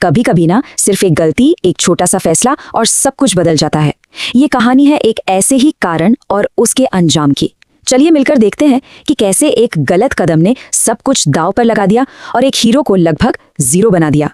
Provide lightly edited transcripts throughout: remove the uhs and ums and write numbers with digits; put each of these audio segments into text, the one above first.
कभी कभी ना सिर्फ एक गलती, एक छोटा सा फैसला और सब कुछ बदल जाता है। ये कहानी है एक ऐसे ही कारण और उसके अंजाम की। चलिए मिलकर देखते हैं कि कैसे एक गलत कदम ने सब कुछ दांव पर लगा दिया और एक हीरो को लगभग जीरो बना दिया।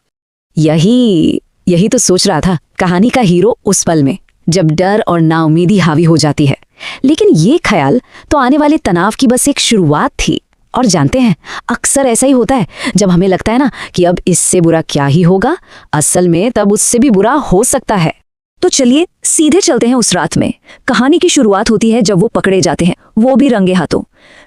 यही तो सोच रहा था कहानी का हीरो उस पल में, जब डर और नाउमीदी हावी हो जाती है। लेकिन ये ख्याल तो आने वाले तनाव की बस एक शुरुआत थी। और जानते हैं, अक्सर ऐसा ही होता है, जब हमें लगता है ना कि अब इससे बुरा क्या ही होगा, असल में तब उससे भी बुरा हो सकता है। तो चलिए सीधे चलते हैं उस रात में। कहानी की शुरुआत होती है जब वो पकड़े जाते हैं, वो भी रंगे हाथों।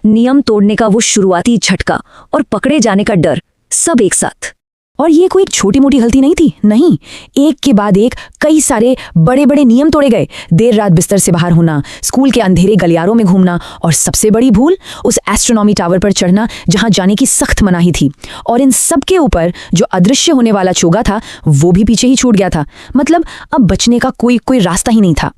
नियम तोड़ने का वो शुरुआती झटका और पकड़े जाने का डर, सब एक साथ। और ये कोई छोटी मोटी गलती नहीं थी, नहीं, एक के बाद एक कई सारे बड़े बड़े नियम तोड़े गए। देर रात बिस्तर से बाहर होना, स्कूल के अंधेरे गलियारों में घूमना, और सबसे बड़ी भूल उस एस्ट्रोनॉमी टावर पर चढ़ना जहां जाने की सख्त मनाही थी। और इन सब के ऊपर जो अदृश्य होने वाला चोगा था, वो भी पीछे ही छूट गया था। मतलब अब बचने का कोई रास्ता ही नहीं था।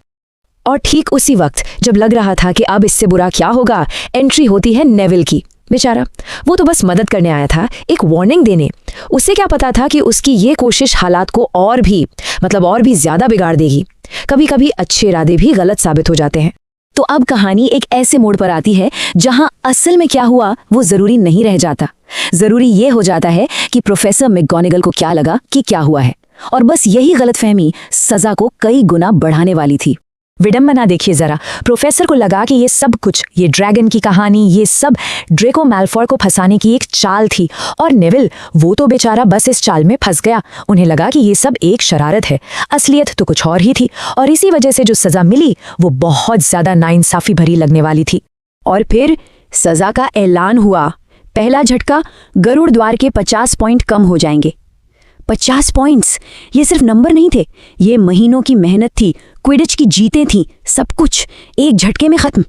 और ठीक उसी वक्त जब लग रहा था कि अब इससे बुरा क्या होगा, एंट्री होती है नेविल की। बेचारा, वो तो बस मदद करने आया था, एक वार्निंग देने। उसे क्या पता था कि उसकी ये कोशिश हालात को और भी ज्यादा बिगाड़ देगी। कभी कभी अच्छे इरादे भी गलत साबित हो जाते हैं। तो अब कहानी एक ऐसे मोड़ पर आती है जहां असल में क्या हुआ वो जरूरी नहीं रह जाता। जरूरी ये हो जाता है कि प्रोफेसर मैकगोनागल को क्या लगा कि क्या हुआ है, और बस यही गलतफहमी सजा को कई गुना बढ़ाने वाली थी। विडंबना देखिए जरा, प्रोफेसर को लगा कि ये सब कुछ, ये ड्रैगन की कहानी, ये सब ड्रेको मैलफॉय को फंसाने की एक चाल थी। और नेविल, वो तो बेचारा बस इस चाल में फंस गया। उन्हें लगा कि ये सब एक शरारत है, असलियत तो कुछ और ही थी। और इसी वजह से जो सजा मिली वो बहुत ज्यादा नाइंसाफी भरी लगने वाली थी। और फिर सजा का ऐलान हुआ। पहला झटका, गरुड़ द्वार के 50 पॉइंट कम हो जाएंगे। 50 पॉइंट्स, ये सिर्फ नंबर नहीं थे, ये महीनों की मेहनत थी, क्विडिच की जीतें थी, सब कुछ एक झटके में खत्म।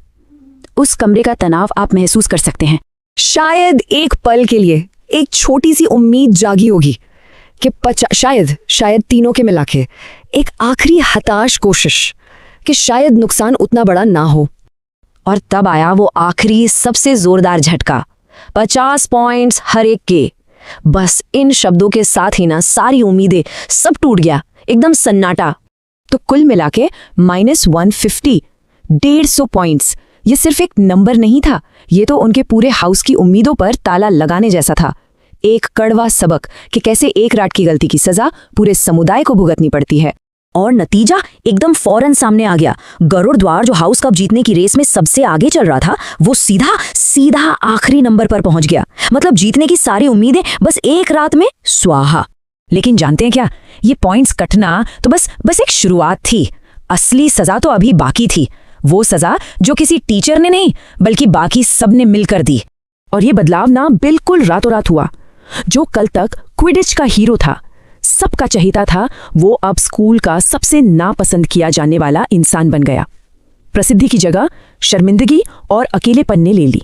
उस कमरे का तनाव आप महसूस कर सकते हैं। शायद एक पल के लिए एक छोटी सी उम्मीद जागी होगी कि शायद तीनों के मिला के एक आखिरी हताश कोशिश कि शायद नुकसान उतना बड़ा ना हो। और तब आया वो आखिरी सबसे जोरदार झटका, 50 पॉइंट्स हर एक के। बस इन शब्दों के साथ ही ना सारी उम्मीदें, सब टूट गया, एकदम सन्नाटा। तो कुल मिला के -150, 150 पॉइंट्स। ये सिर्फ एक नंबर नहीं था, ये तो उनके पूरे हाउस की उम्मीदों पर ताला लगाने जैसा था। एक कड़वा सबक कि कैसे एक रात की गलती की सजा पूरे समुदाय को भुगतनी पड़ती है। और नतीजा एकदम फौरन सामने आ गया। गरुड़ द्वार, जो हाउस कप जीतने की रेस में सबसे आगे चल रहा था, वो सीधा आखिरी नंबर पर पहुंच गया। मतलब जीतने की सारी उम्मीदें बस एक रात में स्वाहा। लेकिन जानते हैं क्या, ये पॉइंट्स कटना तो बस एक शुरुआत थी। असली सजा तो अभी बाकी थी। वो सजा जो किसी टीचर ने नहीं, बल्कि बाकी सबने मिलकर दी। और ये बदलाव ना बिल्कुल रातों रात हुआ। जो कल तक क्विडिच का हीरो था, सबका चहेता था, वो अब स्कूल का सबसे नापसंद किया जाने वाला इंसान बन गया। प्रसिद्धि की जगह शर्मिंदगी और अकेलेपन ने ले ली।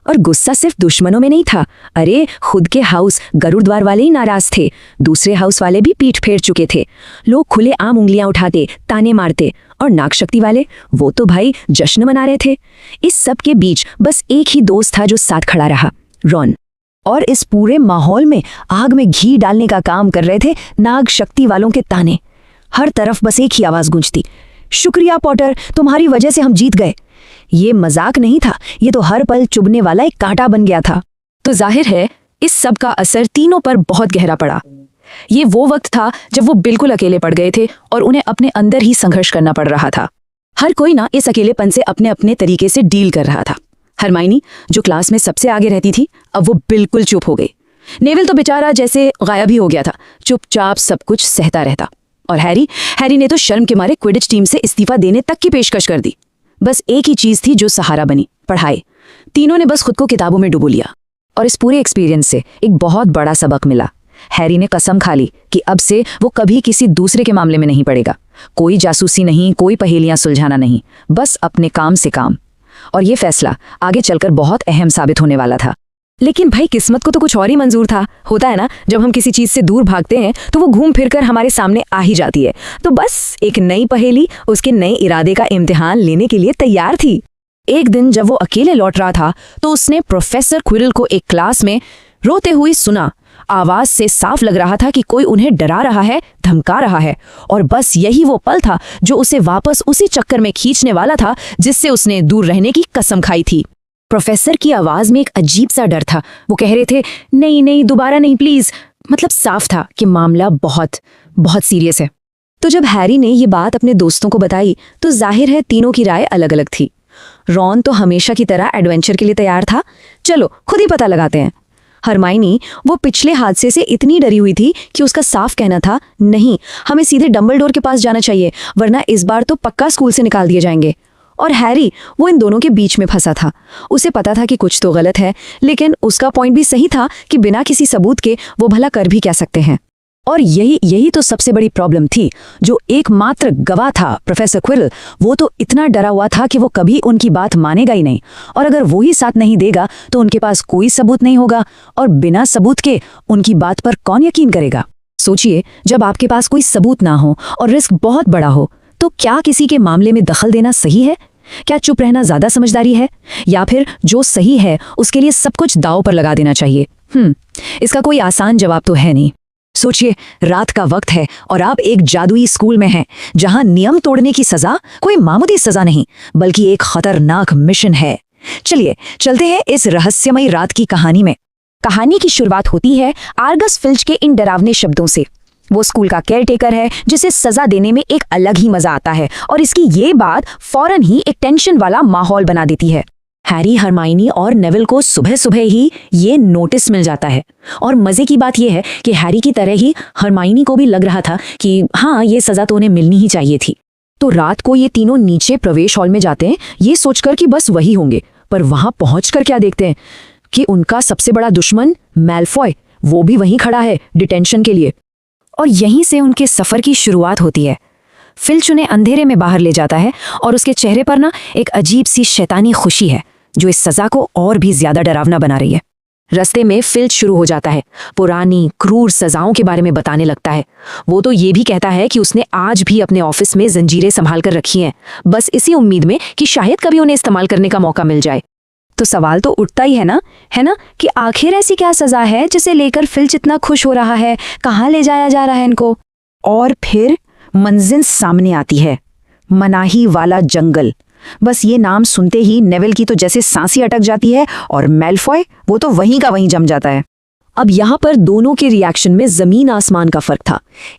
और गुस्सा सिर्फ दुश्मनों में नहीं था। अरे, खुद के हाउस गरुड़ द्वार वाले ही नाराज थे, दूसरे हाउस वाले भी पीठ फेर चुके थे। लोग खुले आम उंगलियां उठाते, ताने मारते, और नागशक्ति वाले, वो तो भाई जश्न मना रहे थे। इस सब के बीच बस एक ही दोस्त था जो साथ खड़ा रहा, रॉन। और इस पूरे माहौल में आग में घी डालने का काम कर रहे थे नाग शक्ति वालों के ताने। हर तरफ बस एक ही आवाज गूंजती, शुक्रिया पॉटर, तुम्हारी वजह से हम जीत गए। ये मजाक नहीं था, ये तो हर पल चुभने वाला एक कांटा बन गया था। तो जाहिर है इस सब का असर तीनों पर बहुत गहरा पड़ा। ये वो वक्त था जब वो बिल्कुल अकेले पड़ गए थे और उन्हें अपने अंदर ही संघर्ष करना पड़ रहा था। हर कोई ना इस अकेलेपन से अपने अपने तरीके से डील कर रहा था। हरमाइनी, जो क्लास में सबसे आगे रहती थी, अब वो बिल्कुल चुप हो गई। नेविल तो बेचारा जैसे गायब ही हो गया था, चुपचाप सब कुछ सहता रहता। और हैरी ने तो शर्म के मारे क्विडिच टीम से इस्तीफा देने तक की पेशकश कर दी। बस एक ही चीज थी जो सहारा बनी, पढ़ाई। तीनों ने बस खुद को किताबों में डुबो लिया। और इस पूरे एक्सपीरियंस से एक बहुत बड़ा सबक मिला। हैरी ने कसम खा ली कि अब से वो कभी किसी दूसरे के मामले में नहीं पड़ेगा। कोई जासूसी नहीं, कोई पहेलियां सुलझाना नहीं, बस अपने काम से काम। और ये फैसला आगे चलकर बहुत अहम साबित होने वाला था। लेकिन भाई, किस्मत को तो कुछ और ही मंजूर था। होता है ना, जब हम किसी चीज से दूर भागते हैं तो वो घूम फिर कर हमारे सामने आ ही जाती है। तो बस एक नई पहेली उसके नए इरादे का इम्तिहान लेने के लिए तैयार थी। एक दिन जब वो अकेले लौट रहा था तो उसने प्रोफेसर क्विरल को एक क्लास में रोते हुए सुना। आवाज से साफ लग रहा था कि कोई उन्हें डरा रहा है, धमका रहा है, और बस यही वो पल था जो उसे वापस उसी चक्कर में खींचने वाला था जिससे उसने दूर रहने की कसम खाई थी। प्रोफेसर की आवाज में एक अजीब सा डर था। वो कह रहे थे, नहीं नहीं, दोबारा नहीं प्लीज। मतलब साफ था कि मामला बहुत बहुत सीरियस है। तो जब हैरी ने ये बात अपने दोस्तों को बताई तो जाहिर है तीनों की राय अलग अलग थी। रॉन तो हमेशा की तरह एडवेंचर के लिए तैयार था, चलो खुद ही पता लगाते हैं। हरमाइनी वो पिछले हादसे से इतनी डरी हुई थी कि उसका साफ कहना था, नहीं, हमें सीधे डंबलडोर के पास जाना चाहिए, वरना इस बार तो पक्का स्कूल से निकाल दिए जाएंगे। और हैरी वो इन दोनों के बीच में फंसा था। उसे पता था कि कुछ तो गलत है, लेकिन उसका पॉइंट भी सही था कि बिना किसी सबूत के वो भला कर भी क्या सकते हैं। और यही तो सबसे बड़ी प्रॉब्लम थी। जो एकमात्र गवाह था प्रोफेसर क्विरल, वो तो इतना डरा हुआ था कि वो कभी उनकी बात मानेगा ही नहीं, और अगर वो ही साथ नहीं देगा तो उनके पास कोई सबूत नहीं होगा, और बिना सबूत के उनकी बात पर कौन यकीन करेगा। सोचिए, जब आपके पास कोई सबूत ना हो और रिस्क बहुत बड़ा हो, तो क्या किसी के मामले में दखल देना सही है? क्या चुप रहना ज्यादा समझदारी है, या फिर जो सही है उसके लिए सब कुछ दांव पर लगा देना चाहिए? इसका कोई आसान जवाब तो है नहीं। सोचिए, रात का वक्त है और आप एक जादुई स्कूल में हैं, जहां नियम तोड़ने की सजा कोई मामूली सजा नहीं, बल्कि एक खतरनाक मिशन है। चलिए चलते हैं इस रहस्यमयी रात की कहानी में। कहानी की शुरुआत होती है आर्गस फिल्च के इन डरावने शब्दों से। वो स्कूल का केयरटेकर है जिसे सजा देने में एक अलग ही मजा आता है, और इसकी ये बात फौरन ही एक टेंशन वाला माहौल बना देती है। हैरी, हरमाइनी और नेविल को सुबह सुबह ही ये नोटिस मिल जाता है, और मजे की बात यह है कि हैरी की तरह ही हरमाइनी को भी लग रहा था कि हाँ, ये सजा तो उन्हें मिलनी ही चाहिए थी। तो रात को ये तीनों नीचे प्रवेश हॉल में जाते हैं, ये सोचकर कि बस वही होंगे, पर वहां पहुंचकर क्या देखते हैं कि उनका सबसे बड़ा दुश्मन मैलफॉय वो भी वहीं खड़ा है डिटेंशन के लिए। और यहीं से उनके सफर की शुरुआत होती है। फिल्च उन्हें अंधेरे में बाहर ले जाता है, और उसके चेहरे पर ना एक अजीब सी शैतानी खुशी है जो इस सजा को और भी ज्यादा डरावना बना रही है। रास्ते में फिल्च शुरू हो जाता है, पुरानी क्रूर सजाओं के बारे में बताने लगता है। वो तो ये भी कहता है कि उसने आज भी अपने ऑफिस में जंजीरें संभाल कर रखी हैं, बस इसी उम्मीद में कि शायद कभी उन्हें इस्तेमाल करने का मौका मिल जाए। तो सवाल तो उठता ही है ना कि आखिर ऐसी क्या सजा है जिसे लेकर फिल्च इतना खुश हो रहा है, कहाँ ले जाया जा रहा है इनको। और फिर मंजिल सामने आती है, मनाही वाला जंगल। बस ये नाम सुनते ही नेविल की तो जैसे सांसी अटक जाती है, और मैलफॉय वो तो वहीं का वहीं जम जाता है। अब यहाँ पर दोनों के रिएक्शन में जमीन आसमान का फर्क था।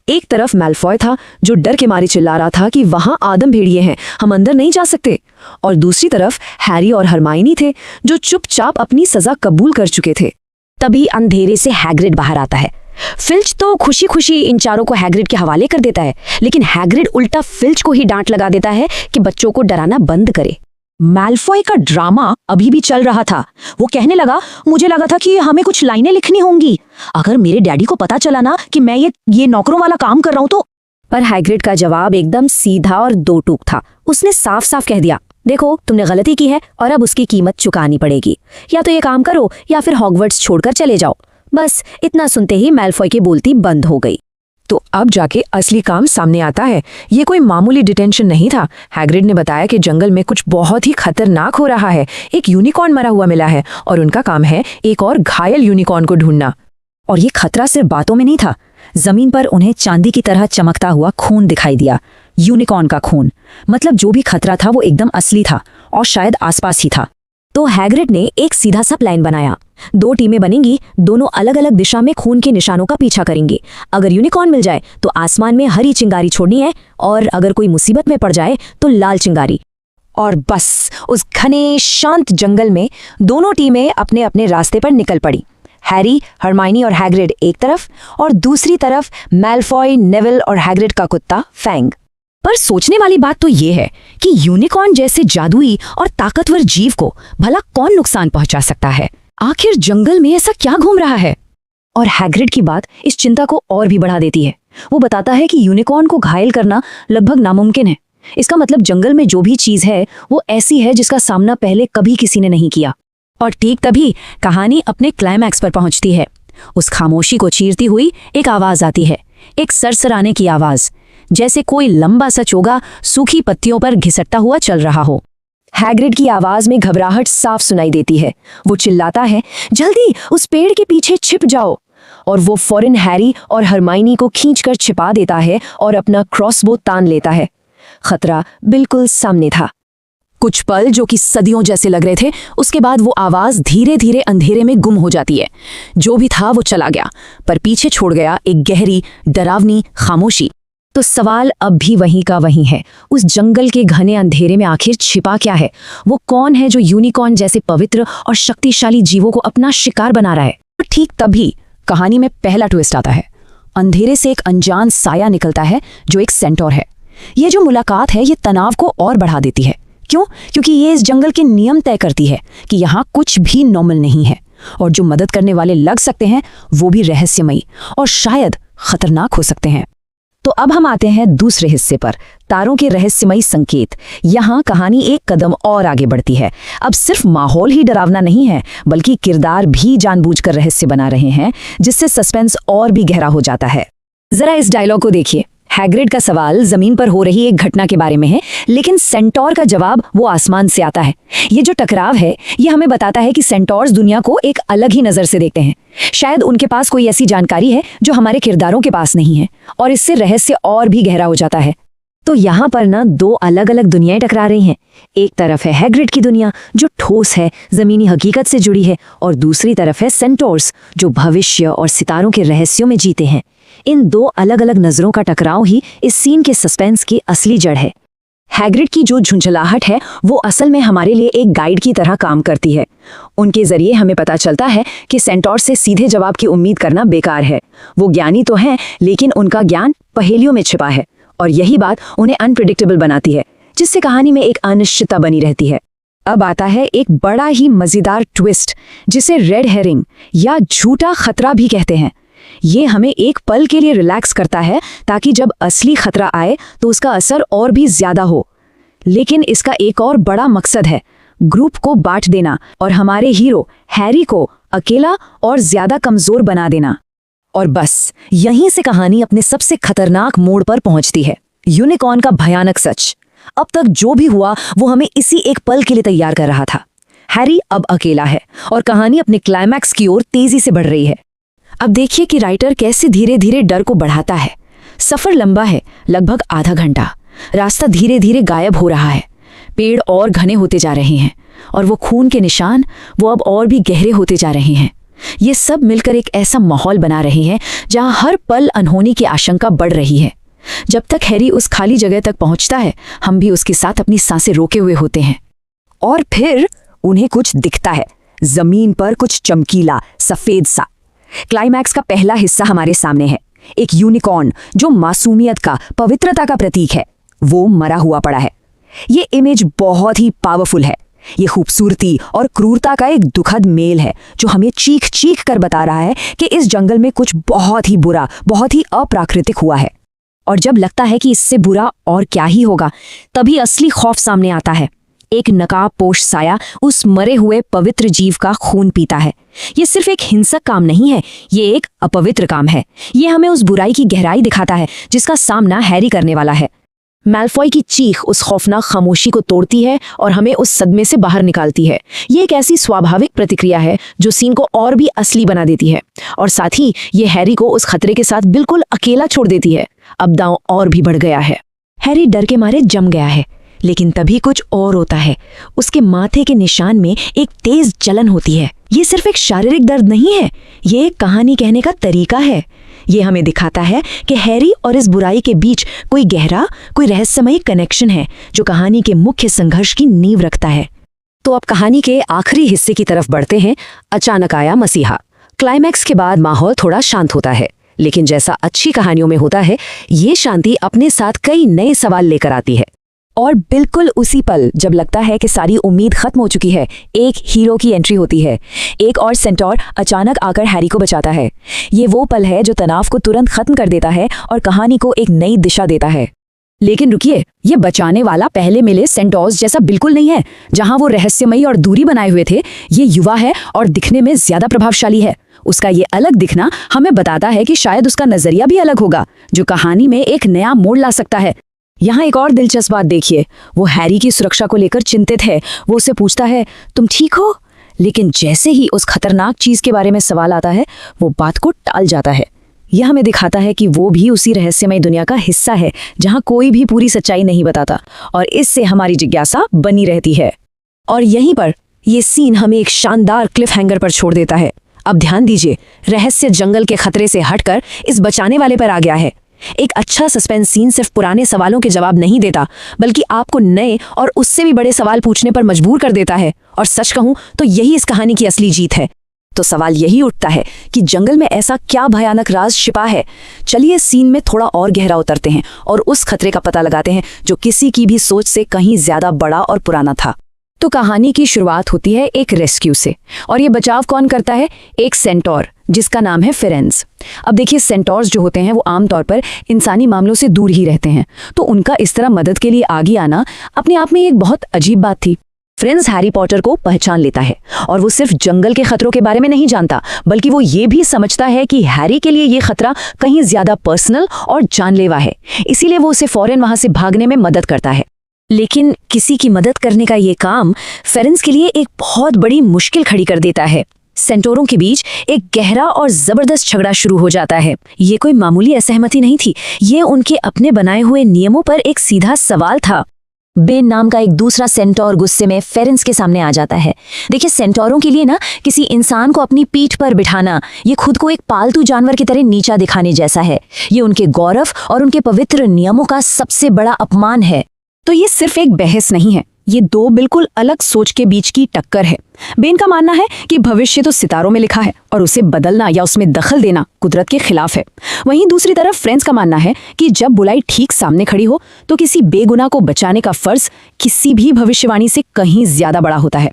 एक तरफ मैलफॉय था जो डर के मारे चिल्ला रहा था कि वहां आदम भेड़िए हैं, हम अंदर नहीं जा सकते, और दूसरी तरफ हैरी और हरमाइनी थे जो चुपचाप अपनी सजा कबूल कर चुके थे। तभी अंधेरे से हैग्रिड बाहर आता है। फिल्च तो खुशी खुशी इन चारों को हैग्रिड के हवाले कर देता है, लेकिन हैग्रिड उल्टा फिल्च को ही डांट लगा देता है कि बच्चों को डराना बंद करे। मैलफॉय का ड्रामा अभी भी चल रहा था। वो कहने लगा, मुझे लगा था कि हमें कुछ लाइनें लिखनी होंगी, अगर मेरे डैडी को पता चला ना कि मैं ये नौकरों वाला काम कर रहा हूं तो। पर हैग्रिड का जवाब एकदम सीधा और दो टूक था। उसने साफ साफ कह दिया, देखो तुमने गलती की है और अब उसकी कीमत चुकानी पड़ेगी, या तो ये काम करो या फिर हॉगवर्ट्स छोड़कर चले जाओ। बस इतना सुनते ही मैलफॉय की बोलती बंद हो गई। तो अब जाके असली काम सामने आता है। ये कोई मामूली डिटेंशन नहीं था। हैग्रिड ने बताया कि जंगल में कुछ बहुत ही खतरनाक हो रहा है। एक यूनिकॉर्न मरा हुआ मिला है और उनका काम है एक और घायल यूनिकॉर्न को ढूंढना। और ये खतरा सिर्फ बातों में नहीं था। जमीन पर उन्हें चांदी की तरह चमकता हुआ खून दिखाई दिया। यूनिकॉर्न का खून, मतलब जो भी खतरा था वो एकदम असली था और शायद आसपास ही था। तो हैग्रिड ने एक सीधा सा प्लान बनाया। 2 टीमें बनेंगी, दोनों अलग अलग दिशा में खून के निशानों का पीछा करेंगी। अगर यूनिकॉर्न मिल जाए तो आसमान में हरी चिंगारी छोड़नी है, और अगर कोई मुसीबत में पड़ जाए तो लाल चिंगारी। और बस उस घने शांत जंगल में दोनों टीमें अपने अपने रास्ते पर निकल पड़ी। हैरी, हरमाइनी और हैग्रिड एक तरफ, और दूसरी तरफ मैलफॉय, नेविल और हैग्रिड का कुत्ता फैंग। पर सोचने वाली बात तो ये है कि यूनिकॉर्न जैसे जादुई और ताकतवर जीव को भला कौन नुकसान पहुंचा सकता है? आखिर जंगल में ऐसा क्या घूम रहा है? और हैग्रिड की बात इस चिंता को और भी बढ़ा देती है। वो बताता है कि यूनिकॉर्न को घायल करना लगभग नामुमकिन है। इसका मतलब जंगल में जो भी चीज है वो ऐसी है जिसका सामना पहले कभी किसी ने नहीं किया। और ठीक तभी कहानी अपने क्लाइमैक्स पर पहुंचती है। उस खामोशी को चीरती हुई एक आवाज आती है, एक सरसराने की आवाज, जैसे कोई लंबा सा चोगा सूखी पत्तियों पर घिसटता हुआ चल रहा हो। हैग्रिड की आवाज में घबराहट साफ सुनाई देती है। वो चिल्लाता है, जल्दी उस पेड़ के पीछे छिप जाओ। और वो फौरन हैरी और हरमाइनी को खींचकर छिपा देता है और अपना क्रॉसबो तान लेता है। खतरा बिल्कुल सामने था। कुछ पल जो कि सदियों जैसे लग रहे थे, उसके बाद वो आवाज धीरे धीरे अंधेरे में गुम हो जाती है। जो भी था वो चला गया, पर पीछे छोड़ गया एक गहरी डरावनी खामोशी। तो सवाल अब भी वहीं का वहीं है, उस जंगल के घने अंधेरे में आखिर छिपा क्या है? वो कौन है जो यूनिकॉर्न जैसे पवित्र और शक्तिशाली जीवों को अपना शिकार बना रहा है? और ठीक तभी कहानी में पहला ट्विस्ट आता है। अंधेरे से एक अनजान साया निकलता है जो एक सेंटोर है। ये जो मुलाकात है ये तनाव को और बढ़ा देती है। क्यों? क्योंकि ये इस जंगल के नियम तय करती है कि यहाँ कुछ भी नॉर्मल नहीं है, और जो मदद करने वाले लग सकते हैं वो भी रहस्यमयी और शायद खतरनाक हो सकते हैं। तो अब हम आते हैं दूसरे हिस्से पर, तारों के रहस्यमयी संकेत। यहाँ कहानी एक कदम और आगे बढ़ती है। अब सिर्फ माहौल ही डरावना नहीं है, बल्कि किरदार भी जानबूझकर रहस्य बना रहे हैं, जिससे सस्पेंस और भी गहरा हो जाता है। जरा इस डायलॉग को देखिए। हैग्रिड का सवाल जमीन पर हो रही एक घटना के बारे में है, लेकिन सेंटोर का जवाब वो आसमान से आता है। ये जो टकराव है ये हमें बताता है कि सेंटोर्स दुनिया को एक अलग ही नजर से देखते हैं। शायद उनके पास कोई ऐसी जानकारी है जो हमारे किरदारों के पास नहीं है, और इससे रहस्य और भी गहरा हो जाता है। तो यहाँ पर ना दो अलग अलग दुनियाएं टकरा रही हैं। एक तरफ है हैग्रिड की दुनिया जो ठोस है, जमीनी हकीकत से जुड़ी है, और दूसरी तरफ है सेंटोर्स जो भविष्य और सितारों के रहस्यों में जीते हैं। इन दो अलग अलग नजरों का टकराव ही इस सीन के सस्पेंस की असली जड़ है। हैग्रिड की जो झुंझलाहट है वो असल में हमारे लिए एक गाइड की तरह काम करती है। उनके जरिए हमें पता चलता है कि सेंटोर से सीधे जवाब की उम्मीद करना बेकार है। वो ज्ञानी तो हैं, लेकिन उनका ज्ञान पहेलियों में छिपा है, और यही बात उन्हें अनप्रिडिक्टेबल बनाती है, जिससे कहानी में एक अनिश्चितता बनी रहती है। अब आता है एक बड़ा ही मजेदार ट्विस्ट, जिसे रेड हेरिंग या झूठा खतरा भी कहते हैं। ये हमें एक पल के लिए रिलैक्स करता है ताकि जब असली खतरा आए तो उसका असर और भी ज्यादा हो। लेकिन इसका एक और बड़ा मकसद है, ग्रुप को बांट देना और हमारे हीरो हैरी को अकेला और ज्यादा कमजोर बना देना। और बस यहीं से कहानी अपने सबसे खतरनाक मोड़ पर पहुंचती है। यूनिकॉर्न का भयानक सच। अब तक जो भी हुआ वो हमें इसी एक पल के लिए तैयार कर रहा था। हैरी अब अकेला है और कहानी अपने क्लाइमैक्स की ओर तेजी से बढ़ रही है। अब देखिए कि राइटर कैसे धीरे धीरे डर को बढ़ाता है। सफर लंबा है, लगभग आधा घंटा। रास्ता धीरे धीरे गायब हो रहा है, पेड़ और घने होते जा रहे हैं, और वो खून के निशान वो अब और भी गहरे होते जा रहे हैं। ये सब मिलकर एक ऐसा माहौल बना रहे हैं जहां हर पल अनहोनी की आशंका बढ़ रही है। जब तक हैरी उस खाली जगह तक पहुंचता है, हम भी उसके साथ अपनी सांसें रोके हुए होते हैं। और फिर उन्हें कुछ दिखता है, जमीन पर कुछ चमकीला सफेद सा। क्लाइमैक्स का पहला हिस्सा हमारे सामने है। एक यूनिकॉर्न जो मासूमियत का, पवित्रता का प्रतीक है, वो मरा हुआ पड़ा है। ये इमेज बहुत ही पावरफुल है। ये खूबसूरती और क्रूरता का एक दुखद मेल है जो हमें चीख चीख कर बता रहा है कि इस जंगल में कुछ बहुत ही बुरा, बहुत ही अप्राकृतिक हुआ है। और जब लगता है कि इससे बुरा और क्या ही होगा, तभी असली खौफ सामने आता है। एक नकाबपोश साया उस मरे हुए पवित्र जीव का खून पीता है। ये सिर्फ एक हिंसक काम नहीं है, ये एक अपवित्र काम है। ये हमें उस बुराई की गहराई दिखाता है जिसका सामना हैरी करने वाला है। मैल्फॉय की चीख उस खौफनाक खामोशी को तोड़ती है और हमें उस सदमे से बाहर निकालती है। ये एक ऐसी स्वाभाविक प्रतिक्रिया है जो सीन को और भी असली बना देती है, और साथ ही ये हैरी को उस खतरे के साथ बिल्कुल अकेला छोड़ देती है। अब दांव और भी बढ़ गया है। हैरी डर के मारे जम गया है, लेकिन तभी कुछ और होता है। उसके माथे के निशान में एक तेज जलन होती है। ये सिर्फ एक शारीरिक दर्द नहीं है, ये एक कहानी कहने का तरीका है। ये हमें दिखाता है कि हैरी और इस बुराई के बीच कोई गहरा, कोई रहस्यमयी कनेक्शन है जो कहानी के मुख्य संघर्ष की नींव रखता है। तो अब कहानी के आखिरी हिस्से की तरफ बढ़ते हैं। अचानक आया मसीहा। क्लाइमैक्स के बाद माहौल थोड़ा शांत होता है, लेकिन जैसा अच्छी कहानियों में होता है, ये शांति अपने साथ कई नए सवाल लेकर आती है। और बिल्कुल उसी पल जब लगता है कि सारी उम्मीद खत्म हो चुकी है, एक हीरो की एंट्री होती है। एक और सेंटोर अचानक आकर हैरी को बचाता है। ये वो पल है जो तनाव को तुरंत खत्म कर देता है और कहानी को एक नई दिशा देता है। लेकिन रुकिए, ये बचाने वाला पहले मिले सेंटोर्स जैसा बिल्कुल नहीं है। जहां वो रहस्यमयी और दूरी बनाए हुए थे, ये युवा है और दिखने में ज्यादा प्रभावशाली है। उसका ये अलग दिखना हमें बताता है कि शायद उसका नजरिया भी अलग होगा, जो कहानी में एक नया मोड़ ला सकता है। यहाँ एक और दिलचस्प बात देखिए, वो हैरी की सुरक्षा को लेकर चिंतित है। वो उसे पूछता है, तुम ठीक हो? लेकिन जैसे ही उस खतरनाक चीज के बारे में सवाल आता है वो बात को टाल जाता है। यह हमें दिखाता है कि वो भी उसी रहस्यमय दुनिया का हिस्सा है जहां कोई भी पूरी सच्चाई नहीं बताता, और इससे हमारी जिज्ञासा बनी रहती है। और यहीं पर ये सीन हमें एक शानदार क्लिफ हैंगर पर छोड़ देता है। अब ध्यान दीजिए, रहस्य जंगल के खतरे से हटकर इस बचाने वाले पर आ गया है। एक अच्छा सस्पेंस सीन सिर्फ पुराने सवालों के जवाब नहीं देता, बल्कि आपको नए और उससे भी बड़े सवाल पूछने पर मजबूर कर देता है। और सच कहूं तो यही इस कहानी की असली जीत है। तो सवाल यही उठता है कि जंगल में ऐसा क्या भयानक राज छिपा है। चलिए सीन में थोड़ा और गहरा उतरते हैं और उस खतरे का पता लगाते हैं जो किसी की भी सोच से कहीं ज्यादा बड़ा और पुराना था। तो कहानी की शुरुआत होती है एक रेस्क्यू से, और ये बचाव कौन करता है? एक सेंटोर जिसका नाम है फिरेंज। अब देखिए, सेंटोर्स जो होते हैं वो आमतौर पर इंसानी मामलों से दूर ही रहते हैं, तो उनका इस तरह मदद के लिए आगे आना अपने आप में एक बहुत अजीब बात थी। फिरेंज हैरी पॉटर को पहचान लेता है, और वो सिर्फ जंगल के खतरों के बारे में नहीं जानता, बल्कि वो ये भी समझता है कि हैरी के लिए ये खतरा कहीं ज्यादा पर्सनल और जानलेवा है। इसीलिए वो उसे फौरन वहां से भागने में मदद करता है। लेकिन किसी की मदद करने का ये काम फिरेंज के लिए एक बहुत बड़ी मुश्किल खड़ी कर देता है। सेंटोरों के बीच एक गहरा और जबरदस्त झगड़ा शुरू हो जाता है। ये कोई मामूली असहमति नहीं थी, ये उनके अपने बनाए हुए नियमों पर एक सीधा सवाल था। बेन नाम का एक दूसरा सेंटोर गुस्से में फिरेंज के सामने आ जाता है। देखिए, सेंटोरों के लिए ना किसी इंसान को अपनी पीठ पर बिठाना ये खुद को एक पालतू जानवर की तरह नीचा दिखाने जैसा है। ये उनके गौरव और उनके पवित्र नियमों का सबसे बड़ा अपमान है। तो ये सिर्फ एक बहस नहीं है, ये दो बिल्कुल अलग सोच के बीच की टक्कर है। बेन का मानना है कि भविष्य तो सितारों में लिखा है और उसे बदलना या उसमें दखल देना कुदरत के खिलाफ है। वहीं दूसरी तरफ फिरेंज का मानना है कि जब बुराई ठीक सामने खड़ी हो तो किसी बेगुनाह को बचाने का फर्ज किसी भी भविष्यवाणी से कहीं ज्यादा बड़ा होता है।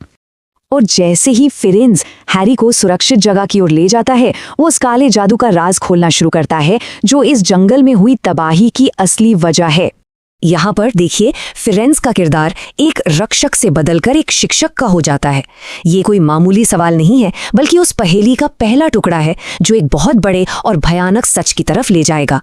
और जैसे ही फिरेंज हैरी को सुरक्षित जगह की ओर ले जाता है, वो उस काले जादू का राज खोलना शुरू करता है जो इस जंगल में हुई तबाही की असली वजह है। यहाँ पर देखिए, फिरेंज का किरदार एक रक्षक से बदलकर एक शिक्षक का हो जाता है। ये कोई मामूली सवाल नहीं है, बल्कि उस पहेली का पहला टुकड़ा है जो एक बहुत बड़े और भयानक सच की तरफ ले जाएगा।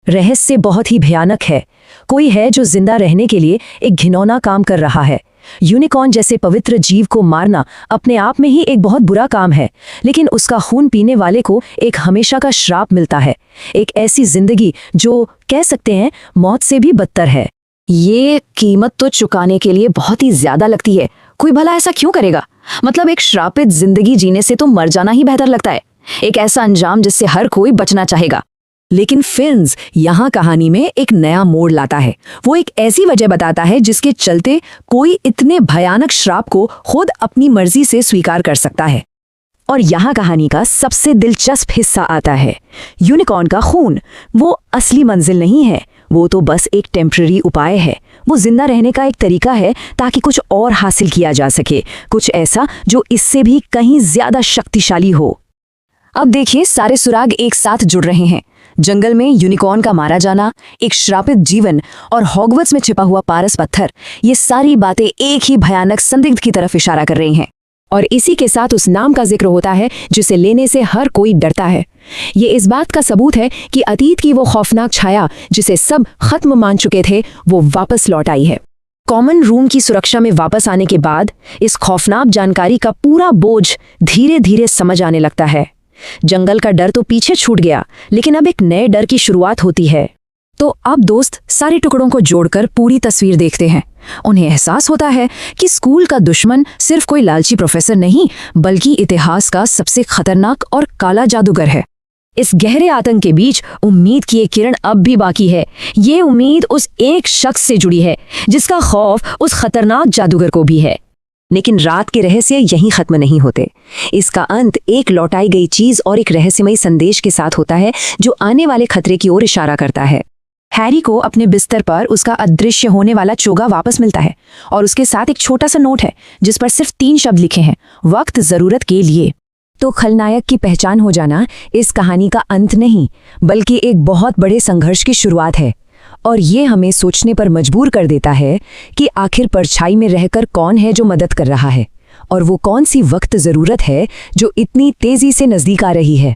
रहस्य बहुत ही भयानक है। कोई है जो जिंदा रहने के लिए एक घिनौना काम कर रहा है। यूनिकॉर्न जैसे पवित्र जीव को मारना अपने आप में ही एक बहुत बुरा काम है, लेकिन उसका खून पीने वाले को एक हमेशा का श्राप मिलता है, एक ऐसी जिंदगी जो कह सकते हैं मौत से भी बदतर है। ये कीमत तो चुकाने के लिए बहुत ही ज्यादा लगती है। कोई भला ऐसा क्यों करेगा? मतलब एक श्रापित जिंदगी जीने से तो मर जाना ही बेहतर लगता है, एक ऐसा अंजाम जिससे हर कोई बचना चाहेगा। लेकिन फिरेंज यहाँ कहानी में एक नया मोड़ लाता है। वो एक ऐसी वजह बताता है जिसके चलते कोई इतने भयानक श्राप को खुद अपनी मर्जी से स्वीकार कर सकता है। और यहाँ कहानी का सबसे दिलचस्प हिस्सा आता है। यूनिकॉर्न का खून वो असली मंजिल नहीं है, वो तो बस एक टेम्पररी उपाय है। वो जिंदा रहने का एक तरीका है ताकि कुछ और हासिल किया जा सके, कुछ ऐसा जो इससे भी कहीं ज्यादा शक्तिशाली हो। अब देखिए, सारे सुराग एक साथ जुड़ रहे हैं। जंगल में यूनिकॉर्न का मारा जाना, एक श्रापित जीवन और हॉगवर्ट्स में छिपा हुआ पारस पत्थर, ये सारी बातें एक ही भयानक संदिग्ध की तरफ इशारा कर रही हैं। और इसी के साथ उस नाम का जिक्र होता है जिसे लेने से हर कोई डरता है। ये इस बात का सबूत है कि अतीत की वो खौफनाक छाया जिसे सब खत्म मान चुके थे, वो वापस लौट आई है। कॉमन रूम की सुरक्षा में वापस आने के बाद इस खौफनाक जानकारी का पूरा बोझ धीरे धीरे समझ आने लगता है। जंगल का डर तो पीछे छूट गया, लेकिन अब एक नए डर की शुरुआत होती है। तो अब दोस्त सारे टुकड़ों को जोड़कर पूरी तस्वीर देखते हैं। उन्हें एहसास होता है कि स्कूल का दुश्मन सिर्फ कोई लालची प्रोफेसर नहीं, बल्कि इतिहास का सबसे खतरनाक और काला जादूगर है। इस गहरे आतंक के बीच उम्मीद की एक किरण अब भी बाकी है। ये उम्मीद उस एक शख्स से जुड़ी है जिसका खौफ उस खतरनाक जादूगर को भी है। लेकिन रात के रहस्य यहीं खत्म नहीं होते। इसका अंत एक लौटाई गई चीज और एक रहस्यमयी संदेश के साथ होता है जो आने वाले खतरे की ओर इशारा करता है। हैरी को अपने बिस्तर पर उसका अदृश्य होने वाला चोगा वापस मिलता है और उसके साथ एक छोटा सा नोट है जिस पर सिर्फ 3 शब्द लिखे हैं, वक्त जरूरत के लिए। तो खलनायक की पहचान हो जाना इस कहानी का अंत नहीं, बल्कि एक बहुत बड़े संघर्ष की शुरुआत है। और ये हमें सोचने पर मजबूर कर देता है कि आखिर परछाई में रहकर कौन है जो मदद कर रहा है, और वो कौन सी वक्त जरूरत है जो इतनी तेजी से नजदीक आ रही है।